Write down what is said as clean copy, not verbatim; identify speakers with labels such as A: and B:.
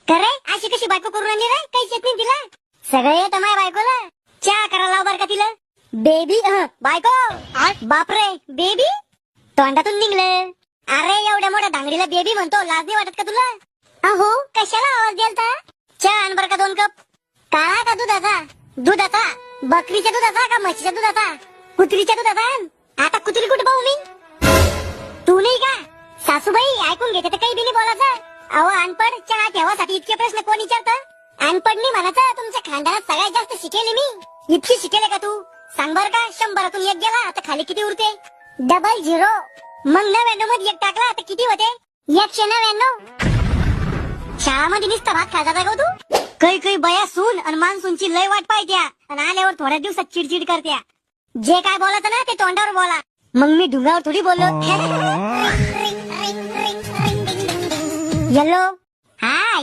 A: करे अशी कशी बायको करून आणली रे? काहीच येत नाही तिला. सगळं येतं माझ्या बायकोला. चहा करायला लाव बर का तिला. बेबी बायको. बापरे बेबी तोंडातून निघलं. अरे एवढ्या मोठ्या धांगडीला बेबी म्हणतो, लाज नाही वाटत का तुला? अहो कशाला आवाज द्यालता? चहा आण बर का 2 कप. काळा का दुधाचा? दुधाचा. बकरीच्या दुधाचा का म्हशीच्या दुधाचा? कुत्रीच्या दुधाचा आण. आता कुत्री कुठे पाहू मी? तू नाही का? सासूबाई ऐकून घेते तर काही बी नाही बोलायचं. अहो अनपड, चहा ठेवासाठी इतके प्रश्न कोण विचारतं? अनपड नाही म्हणायचं. तुमच्या खानदानात सगळ्यात जास्त शिकेले मी. इतकी शिकेले का तू? सांग बर का, 100तून 1 गेला तर खाली किती उरते? 00. मग 99 मध्ये 1 टाकला तर किती होते? 199. शाळामध्ये नुसता भात खायचा का तू? काही बया सून आणि मान्सूनची लय वाट पाहित्या आणि आल्यावर थोड्या दिवसात चिडचिड करत्या. जे काय बोलायचं ना ते तोंडावर बोला. मग मी ढुंगावर थोडी बोललो. येलो हाय.